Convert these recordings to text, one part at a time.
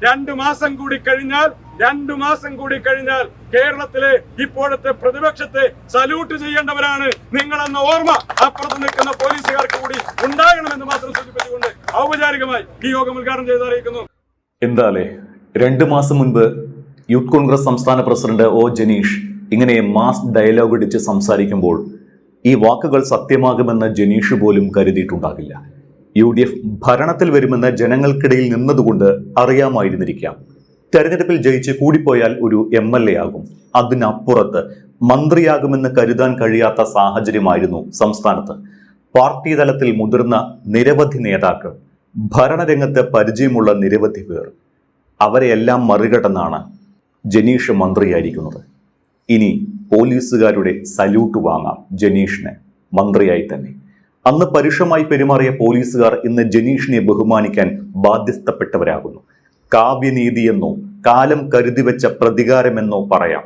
2 മാസം കൂടി കഴിഞ്ഞാൽ കേരളത്തിലെ ഇപ്പോഴത്തെ പ്രതിപക്ഷത്തെ സല്യൂട്ട് ചെയ്യേണ്ടവരാണ് നിങ്ങളെന്ന ഓർമ്മ അപ്പുറത്ത് നിൽക്കുന്ന പോലീസുകാർക്ക് കൂടി ഉണ്ടാകണമെന്ന് മാത്രം സൂചിപ്പിച്ചുകൊണ്ട് ഔപചാരികമായി ഈ യോഗം ഉദ്ഘാടനം ചെയ്ത് അറിയിക്കുന്നു. എന്താലേ 2 മാസം മുൻപ് യൂത്ത് കോൺഗ്രസ് സംസ്ഥാന പ്രസിഡന്റ് ഒ ജനീഷ് ഇങ്ങനെ മാസ് ഡയലോഗ് അടിച്ച് സംസാരിക്കുമ്പോൾ ഈ വാക്കുകൾ സത്യമാകുമെന്ന് ജനീഷ് പോലും കരുതിയിട്ടുണ്ടാകില്ല. UDF ഭരണത്തിൽ വരുമെന്ന് ജനങ്ങൾക്കിടയിൽ നിന്നതുകൊണ്ട് അറിയാമായിരുന്നിരിക്കാം. തെരഞ്ഞെടുപ്പിൽ ജയിച്ച് കൂടിപ്പോയാൽ ഒരു MLA ആകും, അതിനപ്പുറത്ത് മന്ത്രിയാകുമെന്ന് കരുതാൻ കഴിയാത്ത സാഹചര്യമായിരുന്നു സംസ്ഥാനത്ത്. പാർട്ടി തലത്തിൽ മുതിർന്ന നിരവധി നേതാക്കൾ, ഭരണരംഗത്ത് പരിചയമുള്ള നിരവധി പേർ, അവരെയെല്ലാം മറികടന്നാണ് ജനീഷ് മന്ത്രിയായിരിക്കുന്നത്. ഇനി പോലീസുകാരുടെ സല്യൂട്ട് വാങ്ങാം ജനീഷിന് മന്ത്രിയായി തന്നെ. അന്ന് പരുഷമായി പെരുമാറിയ പോലീസുകാർ ഇന്ന് ജനീഷിനെ ബഹുമാനിക്കാൻ ബാധ്യസ്ഥപ്പെട്ടവരാകുന്നു. കാവ്യനീതിയെന്നോ കാലം കരുതിവെച്ച പ്രതികാരമെന്നോ പറയാം.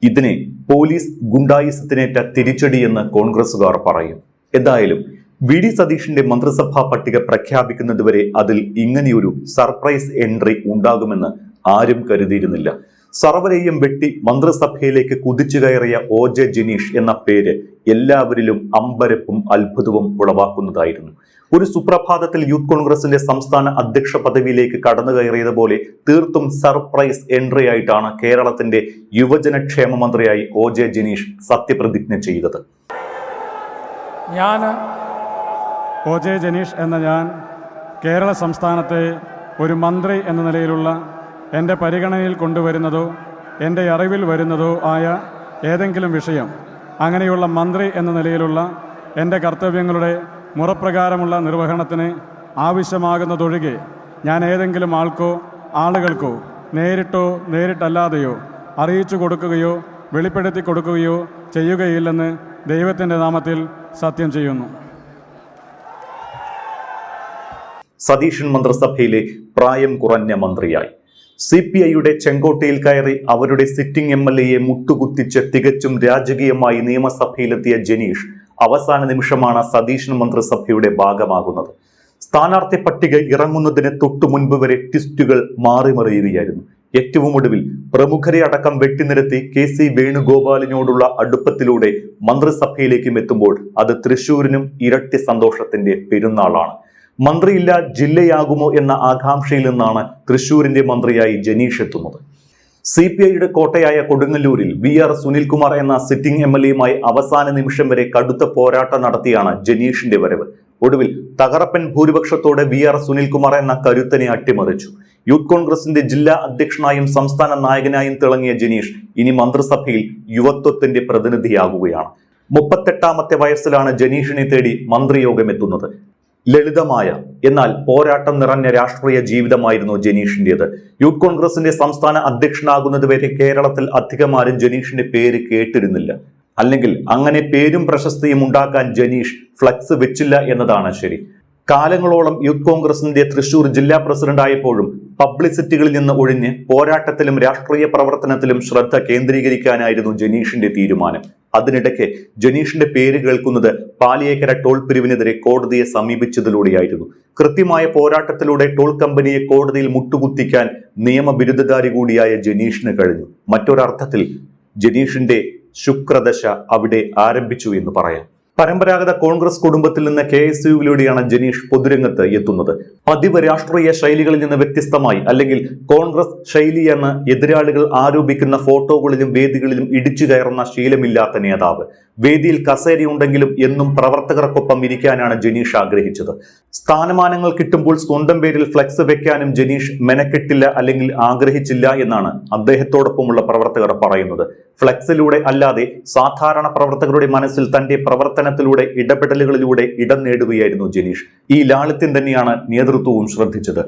ഇതിനെ പോലീസ് ഗുണ്ടായിസത്തിനേറ്റ തിരിച്ചടിയെന്ന് കോൺഗ്രസുകാർ പറയും. എന്തായാലും VD സതീഷിന്റെ മന്ത്രിസഭാ പട്ടിക പ്രഖ്യാപിക്കുന്നതുവരെ അതിൽ ഇങ്ങനെയൊരു സർപ്രൈസ് എൻട്രി ഉണ്ടാകുമെന്ന് ആരും കരുതിയിരുന്നില്ല. സർവരെയും വെട്ടി മന്ത്രിസഭയിലേക്ക് കുതിച്ചു കയറിയ OJ ജനീഷ് എന്ന പേര് എല്ലാവരിലും അമ്പരപ്പും അത്ഭുതവും ഉളവാക്കുന്നതായിരുന്നു. ഒരു സുപ്രഭാതത്തിൽ യൂത്ത് കോൺഗ്രസിന്റെ സംസ്ഥാന അധ്യക്ഷ പദവിയിലേക്ക് കടന്നു കയറിയതുപോലെ തീർത്തും സർപ്രൈസ് എൻട്രി ആയിട്ടാണ് കേരളത്തിന്റെ യുവജനക്ഷേമ മന്ത്രിയായി OJ ജനീഷ് സത്യപ്രതിജ്ഞ ചെയ്തത്. ഞാൻ OJ ജനീഷ് എന്ന ഞാൻ കേരള സംസ്ഥാനത്തെ ഒരു മന്ത്രി എന്ന നിലയിലുള്ള എൻ്റെ പരിഗണനയിൽ കൊണ്ടുവരുന്നതോ എൻ്റെ അറിവിൽ വരുന്നതോ ആയ ഏതെങ്കിലും വിഷയം, അങ്ങനെയുള്ള മന്ത്രി എന്ന നിലയിലുള്ള എൻ്റെ കർത്തവ്യങ്ങളുടെ മുറപ്രകാരമുള്ള നിർവഹണത്തിന് ആവശ്യമാകുന്നതൊഴികെ ഞാൻ ഏതെങ്കിലും ആളുകൾക്കോ നേരിട്ടോ നേരിട്ടല്ലാതെയോ അറിയിച്ചു കൊടുക്കുകയോ വെളിപ്പെടുത്തി കൊടുക്കുകയോ ചെയ്യുകയില്ലെന്ന് ദൈവത്തിൻ്റെ നാമത്തിൽ സത്യം ചെയ്യുന്നു. സതീശൻ മന്ത്രിസഭയിലെ പ്രായം കുറഞ്ഞ മന്ത്രിയായി CPIയുടെ ചെങ്കോട്ടയിൽ കയറി അവരുടെ സിറ്റിംഗ് MLAയെ മുട്ടുകുത്തിച്ച് തികച്ചും രാജകീയമായി നിയമസഭയിലെത്തിയ ജനീഷ് അവസാന നിമിഷമാണ് സതീശൻ മന്ത്രിസഭയുടെ ഭാഗമാകുന്നത്. സ്ഥാനാർത്ഥി പട്ടിക ഇറങ്ങുന്നതിന് തൊട്ടു മുൻപ് വരെ ട്വിസ്റ്റുകൾ മാറിമറിയുകയായിരുന്നു. ഏറ്റവും ഒടുവിൽ പ്രമുഖരെ അടക്കം വെട്ടിനിരത്തി KC വേണുഗോപാലിനോടുള്ള അടുപ്പത്തിലൂടെ മന്ത്രിസഭയിലേക്കും എത്തുമ്പോൾ അത് തൃശൂരിനും ഇരട്ടി സന്തോഷത്തിന്റെ പെരുന്നാളാണ്. മന്ത്രിയില്ല ജില്ലയാകുമോ എന്ന ആകാംക്ഷയിൽ നിന്നാണ് തൃശൂരിന്റെ മന്ത്രിയായി ജനീഷ് എത്തുന്നത്. CPIയുടെ കോട്ടയായ കൊടുങ്ങല്ലൂരിൽ VR സുനിൽകുമാർ എന്ന സിറ്റിംഗ് MLAയുമായി അവസാന നിമിഷം വരെ കടുത്ത പോരാട്ടം നടത്തിയാണ് ജനീഷിന്റെ വരവ്. ഒടുവിൽ തകർപ്പൻ ഭൂരിപക്ഷത്തോടെ VR സുനിൽകുമാർ എന്ന കരുത്തനെ അട്ടിമറിച്ചു. യൂത്ത് കോൺഗ്രസിന്റെ ജില്ലാ അധ്യക്ഷനായും സംസ്ഥാന നായകനായും തിളങ്ങിയ ജനീഷ് ഇനി മന്ത്രിസഭയിൽ യുവത്വത്തിന്റെ പ്രതിനിധിയാകുകയാണ്. 38ാമത്തെ വയസ്സിലാണ് ജനീഷിനെ തേടി മന്ത്രിയോഗം എത്തുന്നത്. ലളിതമായ എന്നാൽ പോരാട്ടം നിറഞ്ഞ രാഷ്ട്രീയ ജീവിതമായിരുന്നു ജനീഷിന്റേത്. യൂത്ത് കോൺഗ്രസിന്റെ സംസ്ഥാന അധ്യക്ഷനാകുന്നതുവരെ കേരളത്തിൽ അധികമാരും ജനീഷിന്റെ പേര് കേട്ടിരുന്നില്ല. അല്ലെങ്കിൽ അങ്ങനെ പേരും പ്രശസ്തിയും ഉണ്ടാക്കാൻ ജനീഷ് ഫ്ലക്സ് വെച്ചില്ല എന്നതാണ് ശരി. കാലങ്ങളോളം യൂത്ത് കോൺഗ്രസിന്റെ തൃശൂർ ജില്ലാ പ്രസിഡന്റായപ്പോഴും പബ്ലിസിറ്റികളിൽ നിന്ന് ഒഴിഞ്ഞ് പോരാട്ടത്തിലും രാഷ്ട്രീയ പ്രവർത്തനത്തിലും ശ്രദ്ധ കേന്ദ്രീകരിക്കാനായിരുന്നു ജനീഷിന്റെ തീരുമാനം. അതിനിടയ്ക്ക് ജനീഷിന്റെ പേര് കേൾക്കുന്നത് പാലിയേക്കര ടോൾ പിരിവിനെതിരെ കോടതിയെ സമീപിച്ചതിലൂടെയായിരുന്നു. കൃത്യമായ പോരാട്ടത്തിലൂടെ ടോൾ കമ്പനിയെ കോടതിയിൽ മുട്ടുകുത്തിക്കാൻ നിയമബിരുദധാരി കൂടിയായ ജനീഷിന് കഴിഞ്ഞു. മറ്റൊരർത്ഥത്തിൽ ജനീഷിന്റെ ശുക്രദശ അവിടെ ആരംഭിച്ചു എന്ന് പറയാം. പരമ്പരാഗത കോൺഗ്രസ് കുടുംബത്തിൽ നിന്ന് KSUവിലൂടെയാണ് ജനീഷ് പൊതുരംഗത്ത് എത്തുന്നത്. പതിവ് രാഷ്ട്രീയ ശൈലികളിൽ നിന്ന് വ്യത്യസ്തമായി, അല്ലെങ്കിൽ കോൺഗ്രസ് ശൈലിയെന്ന് എതിരാളികൾ ആരോപിക്കുന്ന ഫോട്ടോകളിലും വേദികളിലും ഇടിച്ചു കയറുന്ന ശീലമില്ലാത്ത നേതാവ്. വേദിയിൽ കസേരയുണ്ടെങ്കിലും എന്നും പ്രവർത്തകർക്കൊപ്പം ഇരിക്കാനാണ് ജനീഷ് ആഗ്രഹിച്ചത്. സ്ഥാനമാനങ്ങൾ കിട്ടുമ്പോൾ സ്വന്തം പേരിൽ ഫ്ലെക്സ് വെക്കാനും ജനീഷ് മെനക്കെട്ടില്ല, അല്ലെങ്കിൽ ആഗ്രഹിച്ചില്ല എന്നാണ് അദ്ദേഹത്തോടൊപ്പമുള്ള പ്രവർത്തകർ പറയുന്നത്. ഫ്ലെക്സിലൂടെ അല്ലാതെ സാധാരണ പ്രവർത്തകരുടെ മനസ്സിൽ തന്റെ പ്രവർത്തനത്തിലൂടെ ഇടപെടലുകളിലൂടെ ഇടം നേടുകയായിരുന്നു ജനീഷ്. ഈ ലാളിത്യം തന്നെയാണ് നേതൃത്വവും ശ്രദ്ധിച്ചത്.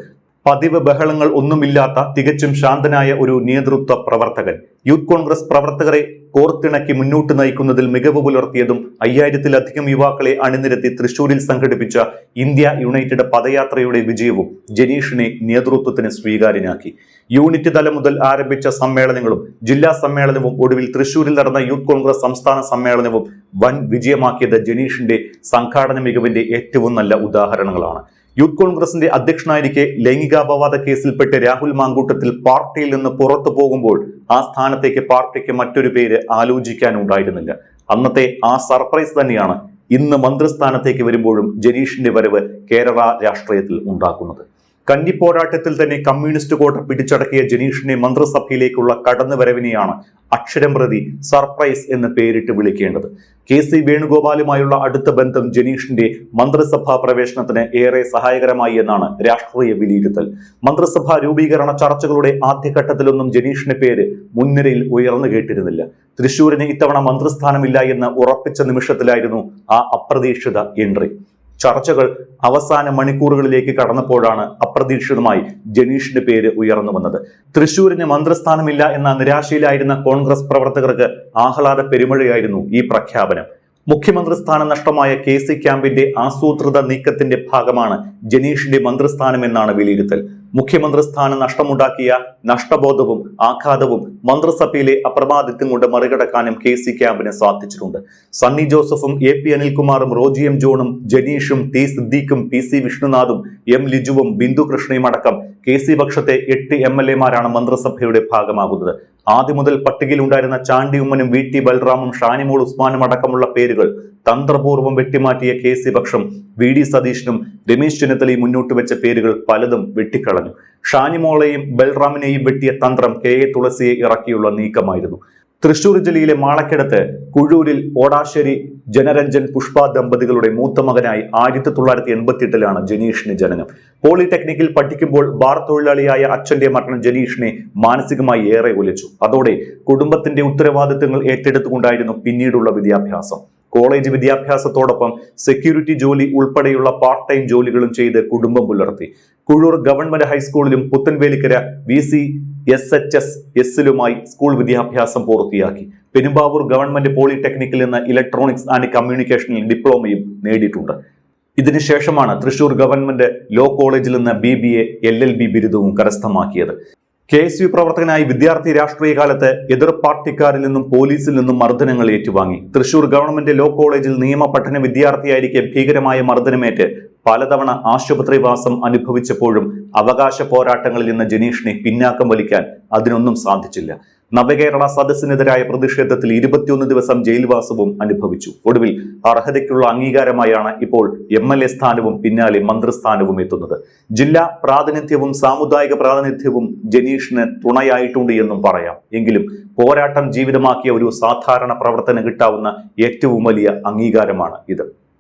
പതിവ് ബഹളങ്ങൾ ഒന്നുമില്ലാത്ത തികച്ചും ശാന്തനായ ഒരു നേതൃത്വ പ്രവർത്തകൻ. യൂത്ത് കോൺഗ്രസ് പ്രവർത്തകരെ കോർത്തിണക്കി മുന്നോട്ട് നയിക്കുന്നതിൽ മികവ് പുലർത്തിയതും 5000-ലധികം യുവാക്കളെ അണിനിരത്തി തൃശൂരിൽ സംഘടിപ്പിച്ച ഇന്ത്യ യുണൈറ്റഡ് പദയാത്രയുടെ വിജയവും ജനീഷിനെ നേതൃത്വത്തിന് സ്വീകാര്യനാക്കി. യൂണിറ്റ് തലം മുതൽ ആരംഭിച്ച സമ്മേളനങ്ങളും ജില്ലാ സമ്മേളനവും ഒടുവിൽ തൃശൂരിൽ നടന്ന യൂത്ത് കോൺഗ്രസ് സംസ്ഥാന സമ്മേളനവും വൻ വിജയമാക്കിയത് ജനീഷിന്റെ സംഘാടന മികവിന്റെ ഏറ്റവും നല്ല ഉദാഹരണങ്ങളാണ്. യൂത്ത് കോൺഗ്രസിന്റെ അധ്യക്ഷനായിരിക്കെ ലൈംഗികാപവാദ കേസിൽപ്പെട്ട് രാഹുൽ മാങ്കൂട്ടത്തിൽ പാർട്ടിയിൽ നിന്ന് പുറത്തു പോകുമ്പോൾ ആ സ്ഥാനത്തേക്ക് പാർട്ടിക്ക് മറ്റൊരു പേര് ആലോചിക്കാനുണ്ടായിരുന്നില്ല. അന്നത്തെ ആ സർപ്രൈസ് തന്നെയാണ് ഇന്ന് മന്ത്രിസ്ഥാനത്തേക്ക് വരുമ്പോഴും ജനീഷിന്റെ വരവ് കേരള രാഷ്ട്രീയത്തിൽ ഉണ്ടാക്കുന്നത്. കന്നിപ്പോരാട്ടത്തിൽ തന്നെ കമ്മ്യൂണിസ്റ്റ് കോട്ട പിടിച്ചടക്കിയ ജനീഷിനെ മന്ത്രിസഭയിലേക്കുള്ള കടന്നുവരവിനെയാണ് അക്ഷരം പ്രതി സർപ്രൈസ് എന്ന് പേരിട്ട് വിളിക്കേണ്ടത്. KC വേണുഗോപാലുമായുള്ള അടുത്ത ബന്ധം ജനീഷിന്റെ മന്ത്രിസഭാ പ്രവേശനത്തിന് ഏറെ സഹായകരമായി എന്നാണ് രാഷ്ട്രീയ വിലയിരുത്തൽ. മന്ത്രിസഭാ രൂപീകരണ ചർച്ചകളുടെ ആദ്യഘട്ടത്തിലൊന്നും ജനീഷിന്റെ പേര് മുൻനിരയിൽ ഉയർന്നു കേട്ടിരുന്നില്ല. തൃശൂരിന് ഇത്തവണ മന്ത്രിസ്ഥാനമില്ല എന്ന് ഉറപ്പിച്ച നിമിഷത്തിലായിരുന്നു ആ അപ്രതീക്ഷിത എൻട്രി. ചർച്ചകൾ അവസാന മണിക്കൂറുകളിലേക്ക് കടന്നപ്പോഴാണ് അപ്രതീക്ഷിതമായി ജനീഷിന്റെ പേര് ഉയർന്നു വന്നത്. തൃശൂരിന് മന്ത്രിസ്ഥാനമില്ല എന്ന നിരാശയിലായിരുന്ന കോൺഗ്രസ് പ്രവർത്തകർക്ക് ആഹ്ലാദ പെരുമഴയായിരുന്നു ഈ പ്രഖ്യാപനം. മുഖ്യമന്ത്രി സ്ഥാനം നഷ്ടമായ KC ക്യാമ്പിന്റെ ആസൂത്രിത നീക്കത്തിന്റെ ഭാഗമാണ് ജനീഷിന്റെ മന്ത്രിസ്ഥാനം എന്നാണ് വിലയിരുത്തൽ. മുഖ്യമന്ത്രി സ്ഥാനം നഷ്ടമുണ്ടാക്കിയ നഷ്ടബോധവും ആഘാതവും മന്ത്രിസഭയിലെ അപ്രമാദിത്വം കൊണ്ട് മറികടക്കാനും KC ക്യാമ്പിന് സാധിച്ചിട്ടുണ്ട്. സണ്ണി ജോസഫും AP അനിൽകുമാറും Roji M ജോണും ജനീഷും T സിദ്ദീഖും PC വിഷ്ണുനാഥും M ലിജുവും Bindu കൃഷ്ണയും അടക്കം KC പക്ഷത്തെ 8 MLA-മാരാണ് മന്ത്രിസഭയുടെ ഭാഗമാകുന്നത്. ആദ്യം മുതൽ പട്ടികയിലുണ്ടായിരുന്ന ചാണ്ടി ഉമ്മനും VT ബൽറാമും ഷാനിമോൾ ഉസ്മാനും അടക്കമുള്ള പേരുകൾ തന്ത്രപൂർവ്വം വെട്ടിമാറ്റിയ KC പക്ഷം VD സതീഷിനും രമേശ് ചെന്നിത്തലയും മുന്നോട്ട് വെച്ച പേരുകൾ പലതും വെട്ടിക്കളഞ്ഞു. ഷാനിമോളെയും ബൽറാമിനെയും വെട്ടിയ തന്ത്രം KA തുളസിയെ ഇറക്കിയുള്ള നീക്കമായിരുന്നു. തൃശൂർ ജില്ലയിലെ മാളക്കടത്ത് കുഴൂരിൽ ഓടാശ്ശേരി ജനരഞ്ജൻ പുഷ്പ ദമ്പതികളുടെ മൂത്ത മകനായി 1988 ജനീഷിന് ജനനം. പോളിടെക്നിക്കിൽ പഠിക്കുമ്പോൾ ബാർ തൊഴിലാളിയായ അച്ഛന്റെ മരണം ജനീഷിനെ മാനസികമായി ഏറെ ഉലച്ചു. അതോടെ കുടുംബത്തിന്റെ ഉത്തരവാദിത്തങ്ങൾ ഏറ്റെടുത്തുകൊണ്ടായിരുന്നു പിന്നീടുള്ള വിദ്യാഭ്യാസം. കോളേജ് വിദ്യാഭ്യാസത്തോടൊപ്പം സെക്യൂരിറ്റി ജോലി ഉൾപ്പെടെയുള്ള പാർട്ട് ടൈം ജോലികളും ചെയ്ത് കുടുംബം പുലർത്തി. കുഴൂർ ഗവൺമെന്റ് ഹൈസ്കൂളിലും പുത്തൻവേലിക്കര VCSHS-ലുമായി സ്കൂൾ വിദ്യാഭ്യാസം പൂർത്തിയാക്കി. പെരുമ്പാവൂർ ഗവൺമെന്റ് പോളിടെക്നിക്കിൽ നിന്ന് ഇലക്ട്രോണിക്സ് ആൻഡ് കമ്മ്യൂണിക്കേഷനിൽ ഡിപ്ലോമയും നേടിയിട്ടുണ്ട്. ഇതിനുശേഷമാണ് തൃശൂർ ഗവൺമെന്റ് ലോ കോളേജിൽ നിന്ന് BBA LLB ബിരുദവും കരസ്ഥമാക്കിയത്. KSU പ്രവർത്തകനായി വിദ്യാർത്ഥി രാഷ്ട്രീയ കാലത്ത് എതിർ പാർട്ടിക്കാരിൽ നിന്നും പോലീസിൽ നിന്നും മർദ്ദനങ്ങൾ ഏറ്റുവാങ്ങി. തൃശൂർ ഗവൺമെന്റ് ലോ കോളേജിൽ നിയമ പഠന വിദ്യാർത്ഥിയായിരിക്കെ ഭീകരമായ മർദ്ദനമേറ്റ് പലതവണ ആശുപത്രിവാസം അനുഭവിച്ചപ്പോഴും അവകാശ പോരാട്ടങ്ങളിൽ നിന്ന് ജനീഷിനെ പിന്നാക്കം വലിക്കാൻ അതിനൊന്നും സാധിച്ചില്ല. നവകേരള സദസ്സിനെതിരായ പ്രതിഷേധത്തിൽ 21 ദിവസം ജയിൽവാസവും അനുഭവിച്ചു. ഒടുവിൽ അർഹതയ്ക്കുള്ള അംഗീകാരമായാണ് ഇപ്പോൾ MLA സ്ഥാനവും പിന്നാലെ മന്ത്രിസ്ഥാനവും എത്തുന്നത്. ജില്ലാ പ്രാതിനിധ്യവും സാമുദായിക പ്രാതിനിധ്യവും ജനീഷിന് തുണയായിട്ടുണ്ട് എന്നും പറയാം. എങ്കിലും പോരാട്ടം ജീവിതമാക്കിയ ഒരു സാധാരണ പ്രവർത്തനം കിട്ടാവുന്ന ഏറ്റവും വലിയ അംഗീകാരമാണ് ഇത്.